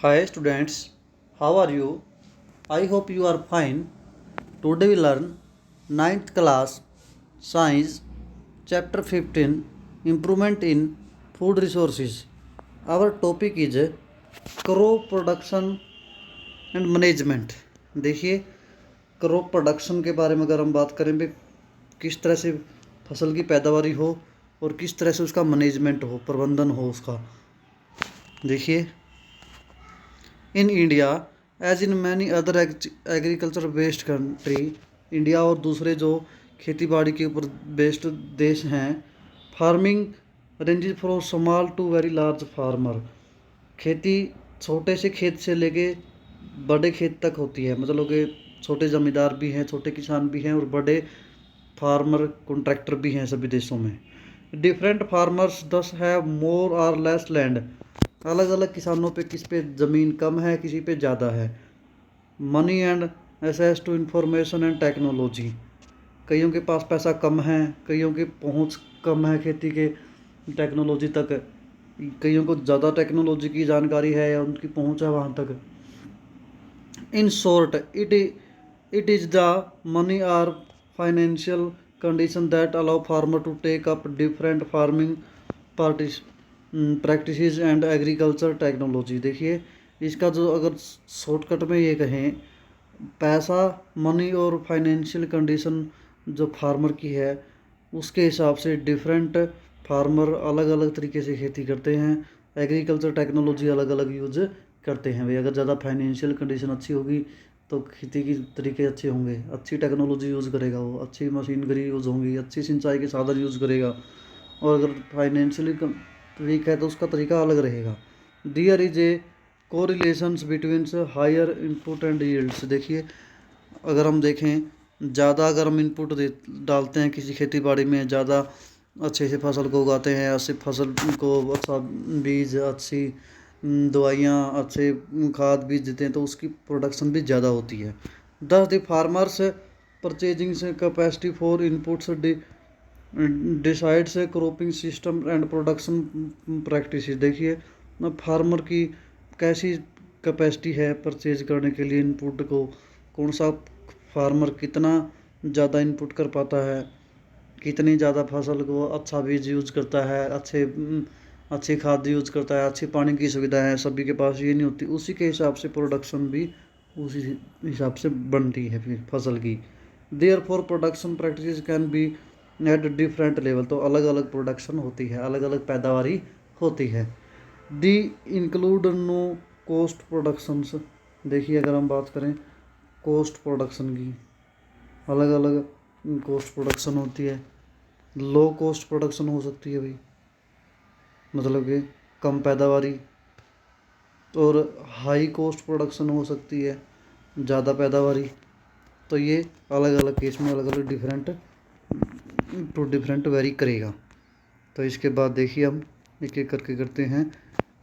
Hi students, how are you? I hope you are fine. Today we learn ninth class Science Chapter 15 Improvement in Food Resources. Our topic is crop production and management. देखिए crop production के बारे में अगर हम बात करें भी किस तरह से फसल की पैदावारी हो और किस तरह से उसका मैनेजमेंट हो, प्रबंधन हो उसका। देखिए in India as in many other agriculture based country, India और दूसरे जो खेती बाड़ी के ऊपर बेस्ड देश हैं, farming ranges from small to very large farmer. खेती छोटे से खेत से लेके बड़े खेत तक होती है, मतलब कि छोटे ज़मींदार भी हैं, छोटे किसान भी हैं और बड़े फार्मर कॉन्ट्रैक्टर भी हैं सभी देशों में। डिफरेंट फार्मर्स दस हैव मोर और लेस लैंड, अलग अलग किसानों पे किस पे ज़मीन कम है, किसी पे ज़्यादा है। Money and access to information and technology, कईयों के पास पैसा कम है, कईयों की पहुंच कम है खेती के टेक्नोलॉजी तक, कईयों को ज़्यादा टेक्नोलॉजी की जानकारी है या उनकी पहुंच है वहाँ तक। In short it is the money or financial condition that allow farmer to take up different farming parties practices and agriculture technology. देखिए इसका जो अगर शॉर्टकट में ये कहें, पैसा, मनी और फाइनेंशियल कंडीशन जो फार्मर की है उसके हिसाब से डिफरेंट फार्मर अलग अलग तरीके से खेती करते हैं, एग्रीकल्चर टेक्नोलॉजी अलग अलग यूज करते हैं। भाई अगर ज़्यादा फाइनेंशियल कंडीशन अच्छी होगी तो खेती के तरीके अच्छे होंगे, अच्छी टेक्नोलॉजी यूज़ करेगा वो, अच्छी मशीनरी यूज़ होंगी, अच्छी सिंचाई के साधन यूज़ करेगा। और अगर फाइनेंशियली वीक है तो उसका तरीका अलग रहेगा। There is a correlations between higher input and yields. देखिए अगर हम देखें, ज़्यादा अगर हम इनपुट डालते हैं किसी खेती बाड़ी में, ज़्यादा अच्छे से फसल को उगाते हैं, अच्छी फसल को अच्छा बीज, अच्छी दवाइयाँ, अच्छे खाद बीज देते हैं तो उसकी प्रोडक्शन भी ज़्यादा होती है। दस the farmers purchasing capacity for inputs decides cropping system and production practice. देखिए फार्मर की कैसी कैपेसिटी है परचेज करने के लिए इनपुट को, कौन सा फार्मर कितना ज़्यादा इनपुट कर पाता है, कितनी ज़्यादा फसल को अच्छा बीज यूज़ करता है, अच्छी खाद यूज़ करता है, अच्छी पानी की सुविधा है, सभी के पास ये नहीं होती। उसी के हिसाब से प्रोडक्शन भी उसी हिसाब से बनती है फिर फसल की। Therefore production practice can be at different level, तो अलग अलग प्रोडक्शन होती है, अलग अलग पैदावारी होती है। दी इंक्लूड नो कॉस्ट प्रोडक्शंस। देखिए अगर हम बात करें कॉस्ट प्रोडक्शन की, अलग अलग कॉस्ट प्रोडक्शन होती है। लो कॉस्ट प्रोडक्शन हो सकती है भाई, मतलब कि कम पैदावारी, और हाई कॉस्ट प्रोडक्शन हो सकती है, ज़्यादा पैदावारी। तो ये अलग अलग केस में अलग अलग डिफरेंट वेरी करेगा। तो इसके बाद देखिए हम एक एक करके करते हैं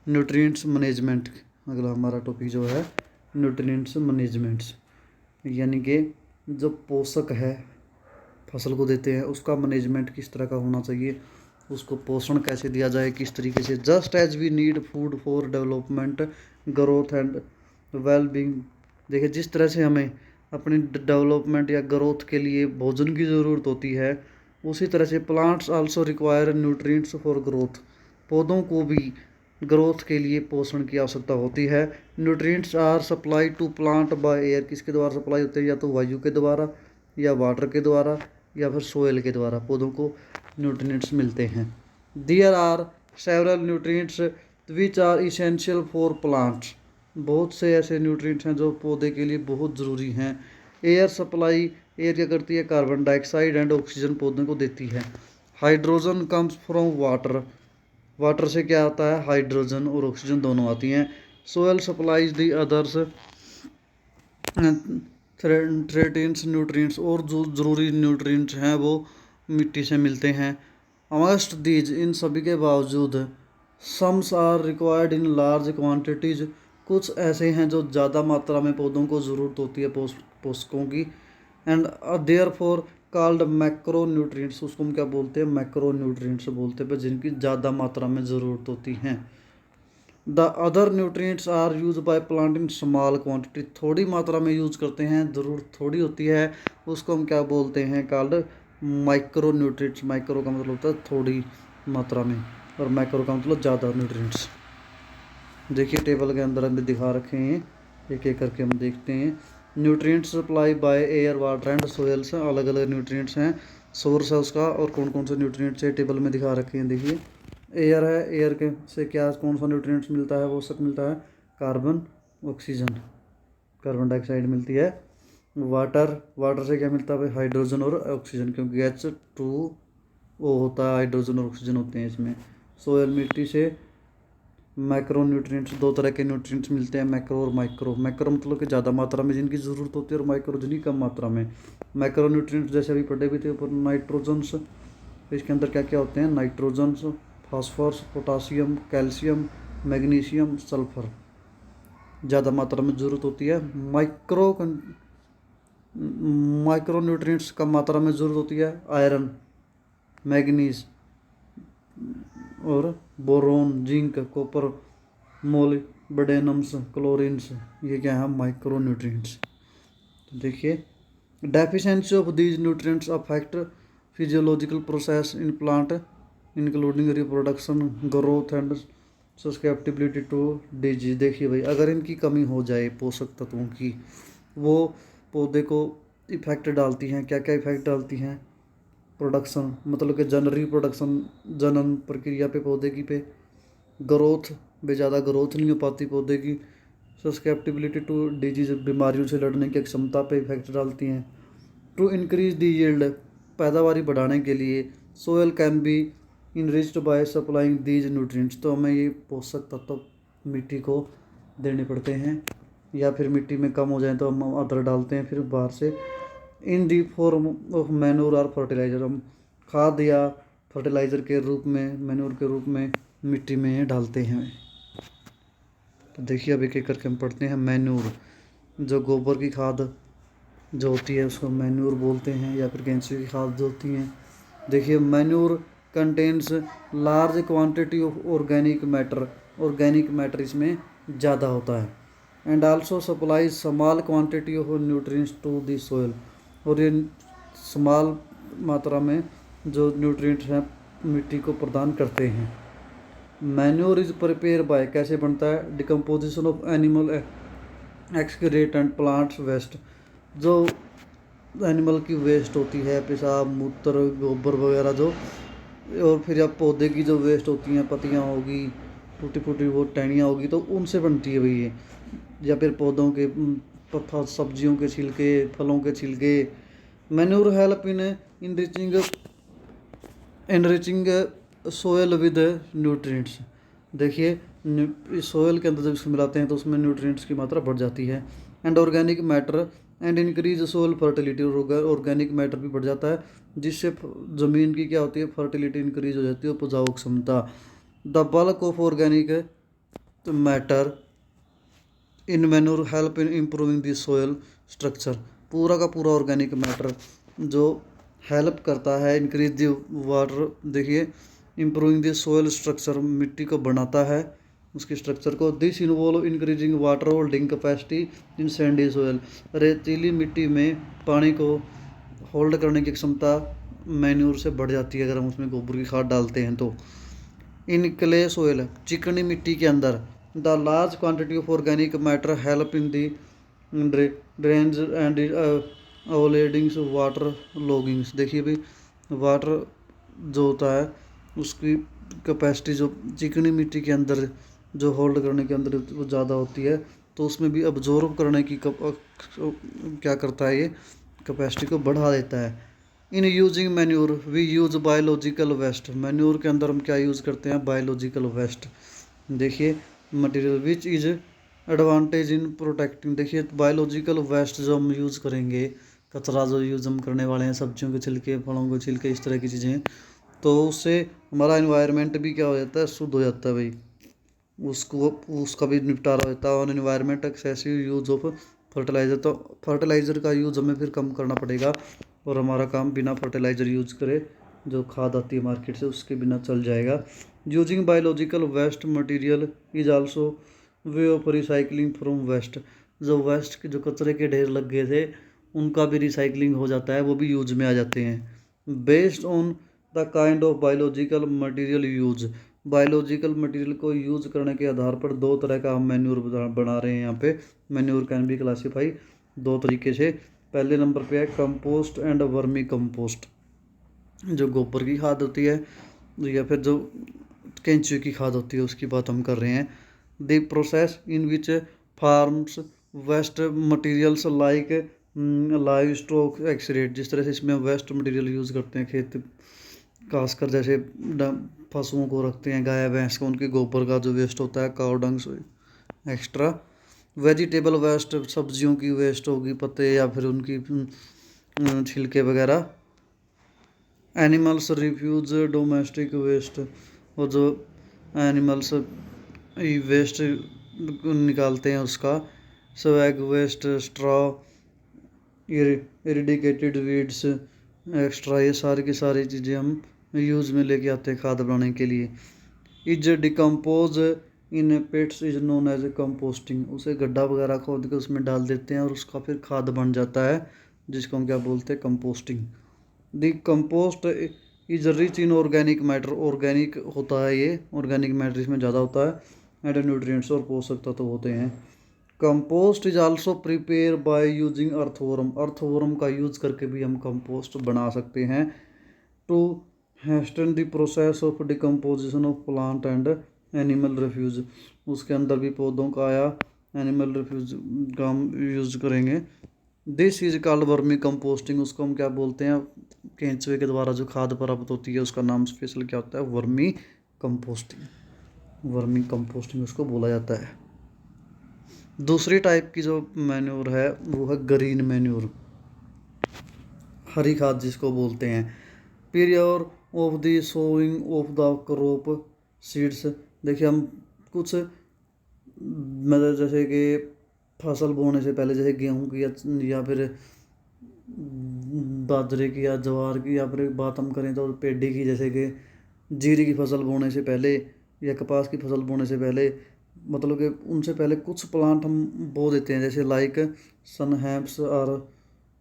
न्यूट्रिएंट्स मैनेजमेंट। अगला हमारा टॉपिक जो है न्यूट्रिएंट्स मैनेजमेंट्स, यानी कि जो पोषक है फसल को देते हैं उसका मैनेजमेंट किस तरह का होना चाहिए, उसको पोषण कैसे दिया जाए, किस तरीके से। Just as we need food for development, growth and well being. देखिए जिस तरह से हमें अपनी डेवलपमेंट या ग्रोथ के लिए भोजन की ज़रूरत होती है, उसी तरह से plants also require nutrients for growth. पौधों को भी ग्रोथ के लिए पोषण की आवश्यकता होती है। Nutrients are supply to plant by air, किसके द्वारा सप्लाई होते हैं, या तो वायु के द्वारा या वाटर के द्वारा या फिर सोयल के द्वारा पौधों को न्यूट्रिएंट्स मिलते हैं। There are several nutrients which are essential for plants, बहुत से ऐसे न्यूट्रिएंट्स हैं जो पौधे के लिए बहुत ज़रूरी हैं। एयर सप्लाई, एयर क्या करती है, कार्बन डाइऑक्साइड एंड ऑक्सीजन पौधों को देती है। Hydrogen comes from water, water से क्या आता है, हाइड्रोजन और ऑक्सीजन दोनों आती हैं। Soil supplies the others thirteen nutrients, और जो ज़रूरी न्यूट्रिएंट्स हैं वो मिट्टी से मिलते हैं। अमंगस्ट दीज, इन सभी के बावजूद, sums are required in large quantities, कुछ ऐसे हैं जो ज़्यादा मात्रा में पौधों को ज़रूरत होती है पोषकों की। And therefore called macronutrients, उसको हम क्या बोलते हैं, मैक्रो न्यूट्रिएंट्स बोलते हैं, पर जिनकी ज़्यादा मात्रा में ज़रूरत होती हैं। The other nutrients are use by plant in small quantity, थोड़ी मात्रा में यूज करते हैं, ज़रूरत थोड़ी होती है, उसको हम क्या बोलते हैं, कॉल्ड माइक्रो न्यूट्रिएंट्स। माइक्रो का मतलब होता है थोड़ी मात्रा में, और मैक्रो का मतलब ज़्यादा न्यूट्रिएंट्स। देखिए टेबल के अंदर हमें दिखा रखे हैं, एक एक करके हम देखते हैं। Nutrients supply by air, water and soils, अलग अलग न्यूट्रिएंट्स हैं, सोर्स है उसका, और कौन कौन से न्यूट्रिएंट्स है टेबल में दिखा रखे हैं। देखिए एयर है, एयर के से क्या कौन सा न्यूट्रिएंट्स मिलता है, वो सब मिलता है कार्बन, ऑक्सीजन, कार्बन डाइऑक्साइड मिलती है। वाटर, वाटर से क्या मिलता है भाई, हाइड्रोजन और ऑक्सीजन, क्योंकि H2 वो होता है, हाइड्रोजन और ऑक्सीजन होते हैं इसमें। सोयल, मिट्टी से मैक्रो न्यूट्रिएंट्स, दो तरह के न्यूट्रिएंट्स मिलते हैं, मैक्रो और माइक्रो। मैक्रो मतलब कि ज़्यादा मात्रा में जिनकी ज़रूरत होती है, और माइक्रो जिनकी कम मात्रा में। मैक्रो न्यूट्रिएंट्स जैसे अभी पढ़े भी थे ऊपर, नाइट्रोजन्स, इसके अंदर क्या क्या होते हैं, nitrogens, phosphorus, potassium, calcium, magnesium, sulphur, ज़्यादा मात्रा में ज़रूरत होती है। माइक्रो न्यूट्रिएंट्स कम मात्रा में ज़रूरत होती है, आयरन, मैग्नीज और boron, zinc, copper, molybdenums, chlorines, ये क्या है, माइक्रो न्यूट्रिएंट्स। तो देखिए deficiency of these nutrients affect physiological process in plant including reproduction, growth and susceptibility to disease. देखिए भाई, अगर इनकी कमी हो जाए पोषक तत्वों की, वो पौधे को इफेक्ट डालती हैं। क्या क्या इफेक्ट डालती हैं, प्रोडक्शन मतलब कि रिप्रोडक्शन, जनन प्रक्रिया पे, पौधे की पे, ग्रोथ में ज़्यादा ग्रोथ नहीं हो पाती पौधे की, सस्केप्टिबिलिटी टू डिजीज, बीमारियों से लड़ने की क्षमता पे इफेक्ट डालती हैं। टू इंक्रीज दी यील्ड, पैदावारी बढ़ाने के लिए, soil can be enriched by supplying these nutrients, तो हमें ये पोषक तत्व मिट्टी को देने पड़ते हैं, या फिर मिट्टी में कम हो जाए तो हम अदर डालते हैं फिर बाहर से। इन दी फॉर्म ऑफ मैन्योर और फर्टिलाइज़र, हम खाद या फर्टिलाइज़र के रूप में, मैन्योर के रूप में मिट्टी में डालते हैं। तो देखिए अब एक एक करके हम पढ़ते हैं। मैन्योर, जो गोबर की खाद जो होती है उसको मैन्योर बोलते हैं, या फिर केंचुए की खाद जो होती हैं। देखिए manure contains large quantity of organic matter, organic matter इसमें ज़्यादा होता है, and also supply small quantity of nutrients to the soil, और ये स्मॉल मात्रा में जो न्यूट्रिएंट्स हैं मिट्टी को प्रदान करते हैं। मैन्योर इज प्रिपेयर बाय, कैसे बनता है, decomposition of animal excreta and plants waste, जो एनिमल की वेस्ट होती है, पेशाब, मूत्र, गोबर वगैरह जो, और फिर अब पौधे की जो वेस्ट होती हैं, पत्तियाँ होगी, टूटी फूटी वो टहनियाँ होगी, तो उनसे बनती है भाई ये। या फिर पौधों के सब्जियों के छिलके, फलों के छिलके। Manure help in enriching soil with nutrients. देखिए सोयल के अंदर जब इसको मिलाते हैं तो उसमें न्यूट्रिएंट्स की मात्रा बढ़ जाती है। And organic matter and increase soil fertility, organic matter भी बढ़ जाता है, जिससे ज़मीन की क्या होती है, फर्टिलिटी इंक्रीज हो जाती है, उपजाऊ क्षमता। The bulk of organic matter in manure help in improving the soil structure, पूरा का पूरा ऑर्गेनिक मैटर जो हेल्प करता है इंक्रीज द वाटर, देखिए इम्प्रूविंग द सोयल स्ट्रक्चर, मिट्टी को बनाता है उसकी स्ट्रक्चर को। This involve increasing water holding capacity in Sandy soil, रेतीली मिट्टी में पानी को होल्ड करने की क्षमता मैन्योर से बढ़ जाती है अगर हम उसमें गोबर की खाद डालते हैं तो। इन क्ले सोयल, चिकनी मिट्टी के अंदर, the large quantity of organic matter help in the drains and avoidings water loggings. देखिए भाई वाटर जो होता है उसकी कैपेसिटी जो चिकनी मिट्टी के अंदर जो होल्ड करने के अंदर वो ज़्यादा होती है, तो उसमें भी अब्जॉर्ब करने की क्या करता है, ये कैपेसिटी को बढ़ा देता है। In using manure we use biological waste, manure के अंदर हम क्या यूज़ करते हैं, बायोलॉजिकल वेस्ट। देखिए material which is advantage in protecting, देखिए बायोलॉजिकल वेस्ट जो हम यूज़ करेंगे, कचरा जो यूज़ हम करने वाले हैं, सब्जियों के छिलके, फलों के छिलके, इस तरह की चीज़ें, तो उससे हमारा इन्वायरमेंट भी क्या हो जाता है, शुद्ध हो जाता है भाई, उसको उसका भी निपटारा होता है। और environment excessive use of fertiliser, तो फर्टिलाइज़र का यूज़ हमें फिर कम करना पड़ेगा और हमारा काम बिना फर्टिलाइज़र यूज करे जो खाद आती है मार्केट से उसके बिना चल जाएगा। Using biological waste material is also way of recycling from waste. जो वेस्ट के जो कचरे के ढेर लग गए थे उनका भी रिसाइकलिंग हो जाता है, वो भी यूज में आ जाते हैं। Based on the kind of biological material use, biological material को यूज करने के आधार पर दो तरह का हम मैन्योर बना रहे हैं। यहाँ पे मैन्योर कैन बी क्लासीफाई दो तरीके से। पहले नंबर पे है कंपोस्ट एंड वर्मी कंपोस्ट, जो गोबर की खाद होती है या फिर जो केंचुए की खाद होती है उसकी बात हम कर रहे हैं। The process in which farms waste materials like livestock excreta, जिस तरह से इसमें वेस्ट मटेरियल यूज़ करते हैं खेत खासकर जैसे पशुओं को रखते हैं, गाय भैंस को, उनके गोबर का जो वेस्ट होता है, cow dunks extra. Vegetable waste, सब्जियों की वेस्ट होगी, पत्ते या फिर उनकी छिलके वगैरह। एनिमल्स रिफ्यूज डोमेस्टिक वेस्ट, और जो एनिमल्स वेस्ट निकालते हैं उसका। Sewage waste, straw, eradicated weeds extra, ये सारी की सारी चीज़ें हम यूज़ में लेके आते हैं खाद बनाने के लिए। Is decompose in pits is known as a composting, उसे गड्ढा वगैरह खोद के उसमें डाल देते हैं और उसका फिर खाद बन जाता है, जिसको हम क्या बोलते हैं, composting. The compost is rich in organic matter, organic होता है ये, ऑर्गेनिक मैटर इसमें ज़्यादा होता है, एंड न्यूट्रिएंट्स और पोषक तत्व होते हैं। Compost is also prepare by using earthworm, earthworm का यूज़ करके भी हम कंपोस्ट बना सकते हैं। To hasten the process of decomposition of plant and animal refuse, उसके अंदर भी पौधों का या एनिमल रिफ्यूज का हम यूज़ करेंगे। This is called vermi composting, उसको हम क्या बोलते हैं, केंचुए के द्वारा जो खाद प्राप्त होती है उसका नाम स्पेशल क्या होता है, वर्मी कंपोस्टिंग। वर्मी कंपोस्टिंग उसको बोला जाता है। दूसरी टाइप की जो मैन्योर है वो है ग्रीन मैन्योर, हरी खाद जिसको बोलते हैं। Period of the sowing of the crop seeds, देखिए हम कुछ मतलब जैसे कि फसल बोने से पहले, जैसे गेहूं की या फिर बाजरे की या ज्वार की, या फिर बात हम करें तो पेडी की, जैसे कि जीरी की फसल बोने से पहले या कपास की फसल बोने से पहले, मतलब कि उनसे पहले कुछ प्लांट हम बो देते हैं, जैसे लाइक सनहैप्स और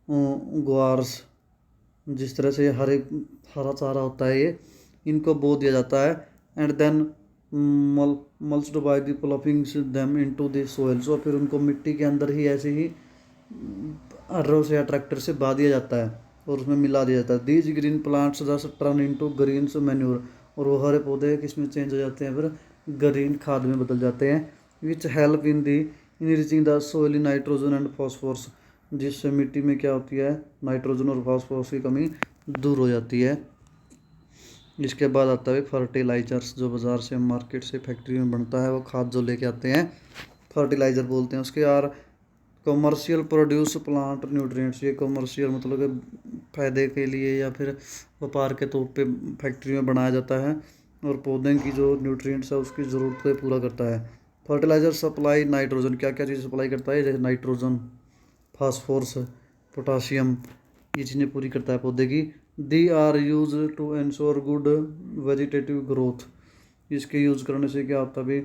ग्वार्स, जिस तरह से हरा चारा होता है ये, इनको बो दिया जाता है। And then mulched by the ploughing them into the soil, और फिर उनको मिट्टी के अंदर ही ऐसे ही अर्रों से या ट्रैक्टर से बा दिया जाता है और उसमें मिला दिया जाता है। दीज ग्रीन प्लांट्स दस टर्न इनटू ग्रीन मैन्योर, और वो हरे पौधे किसमें चेंज हो जाते हैं, फिर ग्रीन खाद में बदल जाते हैं। Which help in the enriching the soil in nitrogen and phosphorus, जिससे मिट्टी में क्या होती है, नाइट्रोजन और फॉस्फोरस की कमी दूर हो जाती है। इसके बाद आता है फर्टिलाइजर्स, जो बाज़ार से मार्केट से फैक्ट्री में बनता है, वो खाद जो लेके आते हैं फर्टिलाइज़र बोलते हैं उसके। यार कमर्शियल प्रोड्यूस प्लांट न्यूट्रिएंट्स, ये कमर्शियल मतलब कि फ़ायदे के लिए या फिर व्यापार के तौर पे फैक्ट्री में बनाया जाता है और पौधे की जो न्यूट्रिएंट्स है उसकी ज़रूरत को पूरा करता है। फर्टिलाइज़र सप्लाई नाइट्रोजन, क्या क्या चीज़ सप्लाई करता है, जैसे नाइट्रोजन, फास्फोरस, पोटाशियम, ये चीज़ें पूरी करता है पौधे की। They are use to ensure good vegetative growth, इसके यूज़ करने से क्या होता है भी,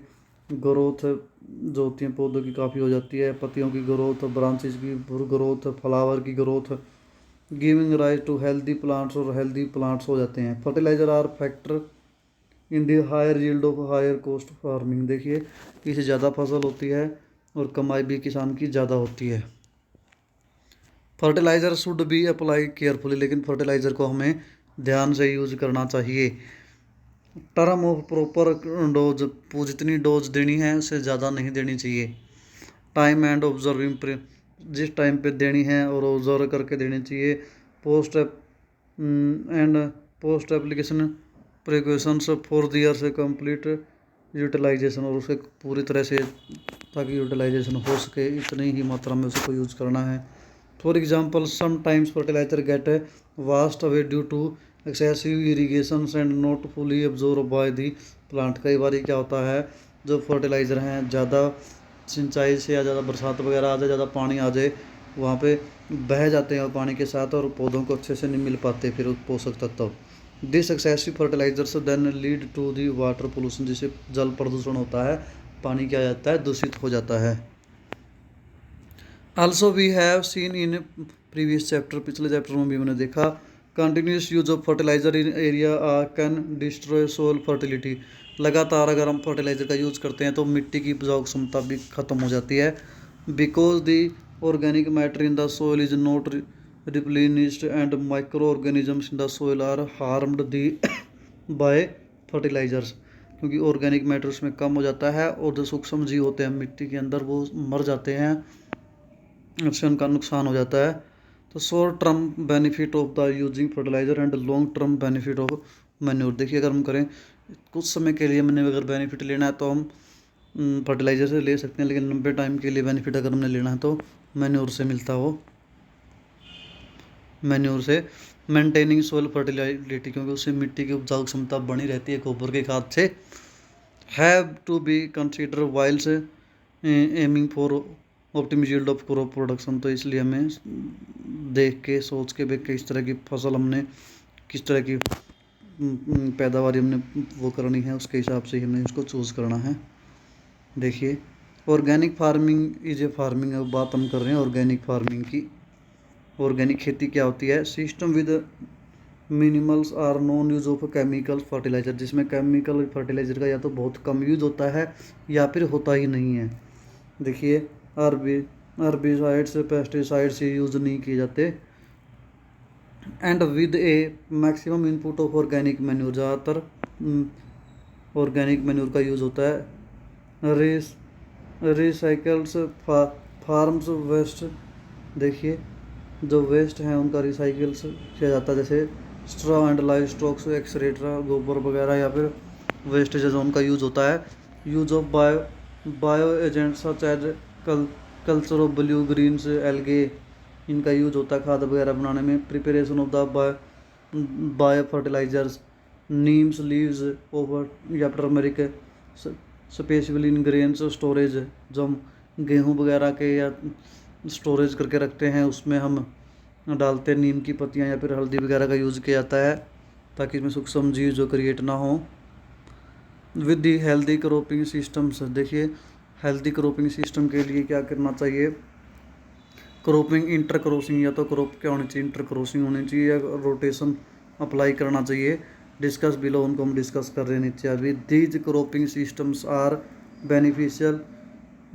ग्रोथ जो होती है पौधों की काफ़ी हो जाती है, पत्तियों की ग्रोथ, ब्रांचेस की ग्रोथ, फ्लावर की growth, giving rise to healthy plants, और हेल्दी प्लांट्स हो जाते हैं। Fertiliser are factor in the higher yield of higher cost farming, देखिए इससे ज़्यादा फसल होती है और कमाई भी किसान की ज़्यादा होती है। Fertiliser should be apply carefully, लेकिन फर्टिलाइज़र को हमें ध्यान से यूज़ करना चाहिए। टर्म ऑफ प्रॉपर डोज, जितनी डोज देनी है उससे ज़्यादा नहीं देनी चाहिए। टाइम एंड ऑब्जर्विंग, जिस टाइम पे देनी है और ऑब्जर्व करके देनी चाहिए। Post application precautions for their से कंप्लीट यूटिलाइजेशन, और उसे पूरी तरह से ताकि यूटिलाइजेशन हो सके इतनी ही मात्रा में उसको यूज़ करना है। For example sometimes fertiliser get washed away due to excessive irrigation and not fully absorb by the plant, कई बार क्या होता है जो फर्टिलाइज़र हैं ज़्यादा सिंचाई से या ज़्यादा बरसात वगैरह आ जाए, ज़्यादा पानी आ जाए, वहाँ पे बह जाते हैं और पानी के साथ, और पौधों को अच्छे से नहीं मिल पाते फिर पोषक तत्व, this excessive fertilisers then lead to the water pollution, जिससे जल प्रदूषण होता है, पानी क्या जाता है, दूषित हो जाता है। Also we have seen in previous chapter, पिछले चैप्टर में भी हमने देखा, continuous use of fertiliser in area can destroy soil fertility. लगातार अगर हम फर्टिलाइजर का यूज़ करते हैं तो मिट्टी की उपजाऊ क्षमता भी खत्म हो जाती है। Because the organic matter in the soil is not replenished and micro organisms in the soil are harmed the by fertilisers, क्योंकि ऑर्गेनिक मैटर उसमें कम हो जाता है और जो सूक्ष्म जीव होते हैं मिट्टी के अंदर वो मर जाते हैं, उससे उनका नुकसान हो जाता है। तो short term benefit of the using fertiliser and long term benefit of manure. देखिए अगर हम करें कुछ समय के लिए हमने अगर बेनिफिट लेना है तो हम फर्टिलाइजर से ले सकते हैं, लेकिन लंबे टाइम के लिए बेनिफिट अगर हमने लेना है तो मैन्योर से मिलता हो, मैन्योर से। मेंटेनिंग सोइल फर्टिलिटी, क्योंकि उससे मिट्टी की उपजाऊ क्षमता बनी रहती है गोबर के खाद से। Have to be consider whiles aiming for optimum yield of crop production, तो इसलिए हमें देख के सोच के भी किस तरह की फसल हमने, किस तरह की पैदावारी हमने वो करनी है, उसके हिसाब से हमें इसको चूज़ करना है। देखिए organic farming is a farming, अब बात हम कर रहे हैं ऑर्गेनिक फार्मिंग की। ऑर्गेनिक खेती क्या होती है? System with minimals or non use of chemical fertiliser, जिसमें केमिकल फर्टिलाइजर का या तो बहुत कम यूज होता है या फिर होता ही नहीं है। देखिए हर्बिसाइड्स पेस्टिसाइड्स यूज नहीं किए जाते। And with A maximum input of organic manure, ज़्यादातर ऑर्गेनिक मैन्योर का यूज़ होता है। रिसाइकल्स फार्म्स वेस्ट, देखिए जो वेस्ट हैं उनका रिसाइकल्स किया जाता है, जैसे स्ट्रॉ एंड लाइव स्टॉक्स एक्सरेट्रा, गोबर वगैरह या फिर वेस्टेज जो उनका यूज़ होता है। Use of bio agents such as culture of blue greens algae, इनका यूज होता है खाद वगैरह बनाने में। Preparation of the bio fertilisers, neems leaves over या turmeric, specially in grains storage, जो हम गेहूँ वगैरह के या स्टोरेज करके रखते हैं उसमें हम डालते हैं नीम की पत्तियाँ या फिर हल्दी वगैरह का यूज़ किया जाता है ताकि इसमें सूक्ष्म जीव जो क्रिएट ना हो। With the healthy cropping systems, देखिए हेल्दी क्रॉपिंग सिस्टम के लिए क्या करना चाहिए? क्रॉपिंग इंटर क्रॉसिंग, या तो क्रॉप क्या होनी चाहिए, इंटर क्रॉसिंग होनी चाहिए या रोटेशन अप्लाई करना चाहिए। डिस्कस बिलो, उनको हम डिस्कस कर रहे हैं नीचे अभी। These cropping systems are beneficial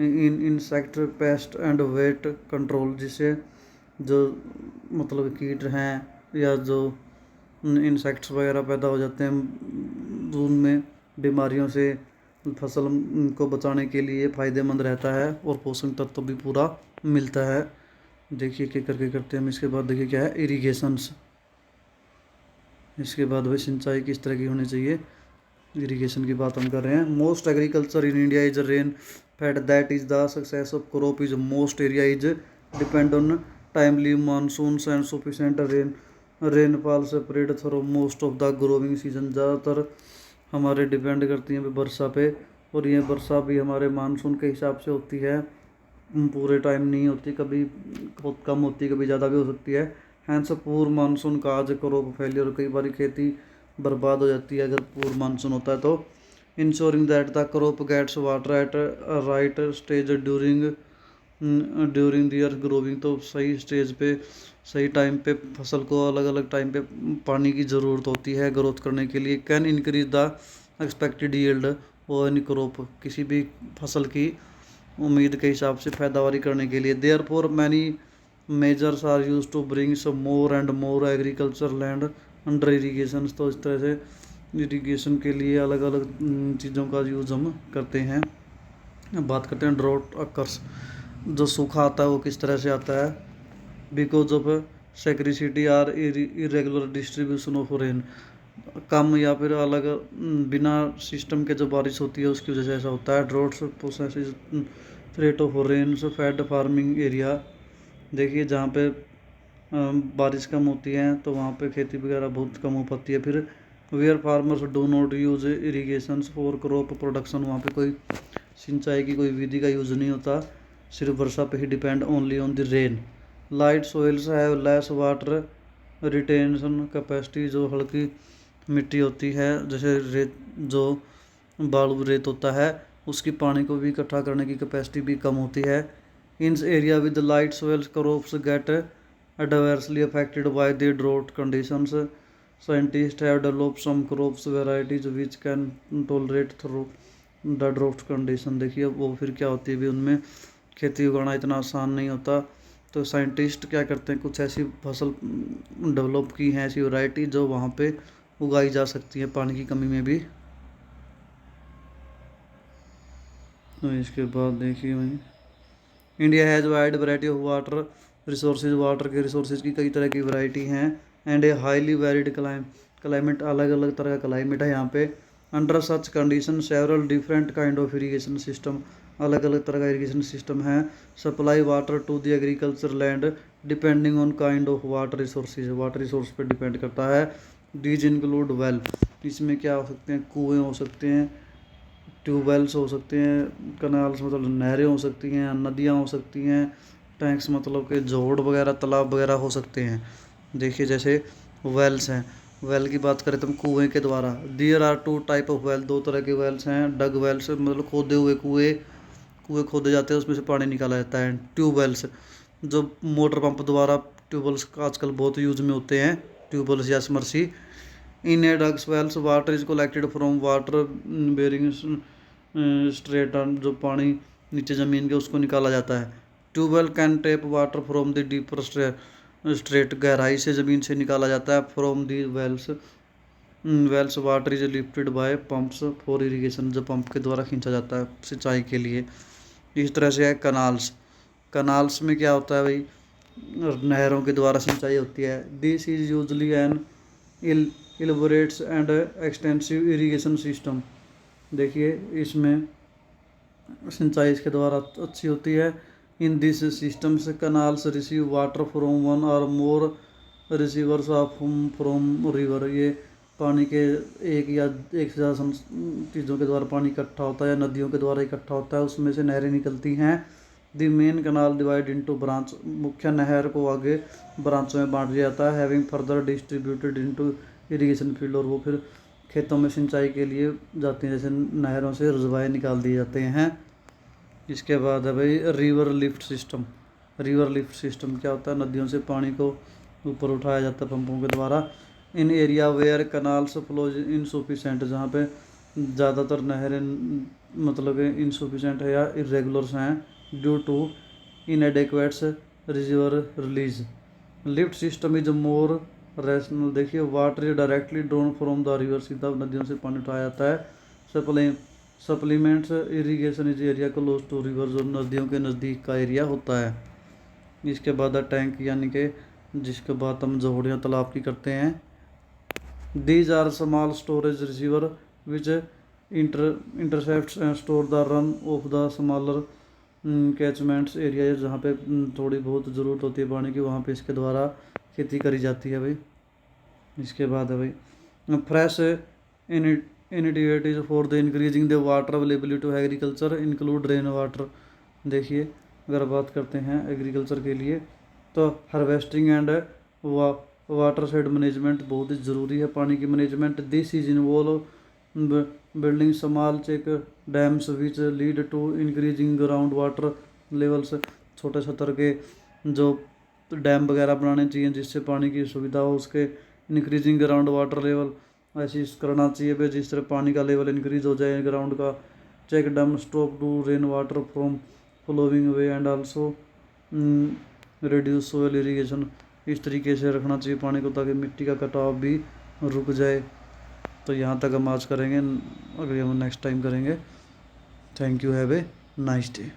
in insect pest and weed control, जिससे जो मतलब कीट हैं या जो इंसेक्ट्स वगैरह पैदा हो जाते हैं उनमें बीमारियों से फसल को बचाने के लिए फ़ायदेमंद रहता है और पोषण तत्व भी पूरा मिलता है। देखिए क्या करके करते हैं हम। इसके बाद देखिए क्या है, इरिगेशंस। इसके बाद वह सिंचाई किस तरह की होनी चाहिए, इरिगेशन की बात हम कर रहे हैं। Most agriculture in India is rain fade, that is the success of crop is most area is depend on timely monsoons and sufficient rainfall separate through most of the growing season. ज़्यादातर हमारे depend करती हैं वर्षा पे, और ये वर्षा भी हमारे monsoon के हिसाब से होती है, पूरे टाइम नहीं होती, कभी बहुत कम होती है, कभी ज़्यादा भी हो सकती है। हैंस पूर मानसून का आज क्रॉप फेलियर, कई बार खेती बर्बाद हो जाती है अगर पूर मानसून होता है तो। Ensuring that the crop gets water at right stage during their growing, तो सही स्टेज पे सही टाइम पे फसल को अलग अलग टाइम पे पानी की ज़रूरत होती है ग्रोथ करने के लिए। Can increase the expected yield और एनी क्रॉप, किसी भी फसल की उम्मीद के हिसाब से पैदावारी करने के लिए। There for many measures are use to bring some more and more agriculture land under irrigation, तो इस तरह से इरीगेशन के लिए अलग अलग चीज़ों का यूज़ हम करते हैं। अब बात करते हैं ड्रॉट अकर्स, जो सूखा आता है वो किस तरह से आता है? Because of scarcity or irregular distribution of rain, कम या फिर अलग बिना सिस्टम के जो बारिश होती है उसकी वजह से ऐसा होता है। Droughts process rate of rains fed farming area, देखिए जहाँ पे बारिश कम होती है तो वहाँ पे खेती वगैरह बहुत कम हो पाती है। फिर where farmers do not use irrigation for crop production, वहाँ पे कोई सिंचाई की कोई विधि का यूज़ नहीं होता, सिर्फ वर्षा पे ही depend only on the rain. Light soils have less water retention capacity, जो हल्की मिट्टी होती है, जैसे रेत, जो बालू रेत होता है, उसकी पानी को भी इकट्ठा करने की कैपेसिटी भी कम होती है। In area with light soil crops get adversely affected by the drought conditions. Scientists have developed some crops varieties which can tolerate through the drought condition। देखिए वो फिर क्या होती है भी, उनमें खेती उगाना इतना आसान नहीं होता, तो साइंटिस्ट क्या करते हैं, कुछ ऐसी फसल डेवलप की हैं, ऐसी वैरायटी जो वहाँ पे उगाई जा सकती है पानी की कमी में भी। तो इसके बाद देखिए वहीं India has wide variety of water resources. Water के रिसोर्सेज की कई तरह की वैरायटी हैं। And a highly varied climate, अलग अलग तरह का क्लाइमेट है यहाँ पे। Under such condition several different kind of irrigation system, अलग अलग तरह का इरीगेशन सिस्टम है। Supply water to the agriculture land depending on kind of water resources, water resource पे डिपेंड करता है। डीज इंक्लूड वेल, इसमें क्या हो सकते हैं, कुएँ हो सकते हैं, ट्यूबवेल्स हो सकते हैं, कनाल्स मतलब नहरें हो सकती हैं, नदियाँ हो सकती हैं, टैंक्स मतलब के जोड़ वगैरह, तालाब वगैरह हो सकते हैं। देखिए जैसे वेल्स हैं, वेल की बात करें तो हम कुएँ के द्वारा, there are two type of well, दो तरह के वेल्स हैं। डग वेल्स मतलब खोदे हुए कुएँ खोदे जाते हैं, उसमें से पानी निकाला जाता है। ट्यूबवेल्स जो मोटर पंप द्वारा, ट्यूबवेल्स आजकल बहुत यूज में होते हैं, ट्यूबवेल्स या समरसी। In a dugs wells water is collected from water bearing strata, जो पानी नीचे ज़मीन के उसको निकाला जाता है। Tubewell can tap water from the deeper strata, गहराई से ज़मीन से निकाला जाता है। From the wells water is lifted by pumps for irrigation, जो पंप के द्वारा खींचा जाता है सिंचाई के लिए। इस तरह से है कनाल्स में क्या होता है भाई, नहरों के द्वारा सिंचाई होती है। This is usually an elaborates and extensive irrigation system. देखिए इसमें सिंचाई इसके द्वारा अच्छी होती है। इन दिस सिस्टम से canals receive water from one और more reservoirs of from river, ये पानी के एक से ज़्यादा चीज़ों के द्वारा पानी इकट्ठा होता है या नदियों के द्वारा इकट्ठा होता है, उसमें से नहरें निकलती हैं। The main canal divide into branch, मुख्य नहर को आगे ब्रांचों में बांट दिया जाता है। Having further distributed into irrigation field, और वो फिर खेतों में सिंचाई के लिए जाती हैं, जैसे नहरों से रिजर्वायर निकाल दिए जाते हैं। इसके बाद है भाई river lift system. River lift system क्या होता है, नदियों से पानी को ऊपर उठाया जाता है पंपों के द्वारा। In area where canals flows insufficient, जहाँ पे ज़्यादातर नहरें मतलब इनसफिशेंट है या इरेगुलर्स हैं, due to inadequates river release. Lift system is more rational, देखिए water is directly drawn from the river, सीधा नदियों से पानी उठाया जाता है। Supplements irrigation is area close to river, जो नदियों के नज़दीक का एरिया होता है। इसके बाद टैंक, यानी कि जिसके बाद हम जोड़ियाँ तालाब की करते हैं। These are small storage reservoir which intercepts and store the run off the smaller catchments area, जहाँ पे थोड़ी बहुत ज़रूरत होती है पानी की, वहाँ पे इसके द्वारा खेती करी जाती है भाई। इसके बाद है भाई fresh initiatives for the increasing the water availability to agriculture include rain water. देखिए अगर बात करते हैं एग्रीकल्चर के लिए, तो harvesting and watershed management बहुत ही ज़रूरी है, पानी की management. This is involve building small check dams which lead to increasing ground water levels, छोटे स्तर के जो डैम वगैरह बनाने चाहिए जिससे पानी की सुविधा हो, उसके इंक्रीजिंग ग्राउंड वाटर लेवल ऐसी करना चाहिए भाई जिस तरह पानी का लेवल इंक्रीज हो जाए ग्राउंड का। Check dam stop to rain water from flowing away and also reduce soil irrigation, इस तरीके से रखना चाहिए पानी को ताकि मिट्टी का कटाव भी रुक जाए। तो यहाँ तक हम आज करेंगे, अगले हम नेक्स्ट टाइम करेंगे। Thank you, have a nice day.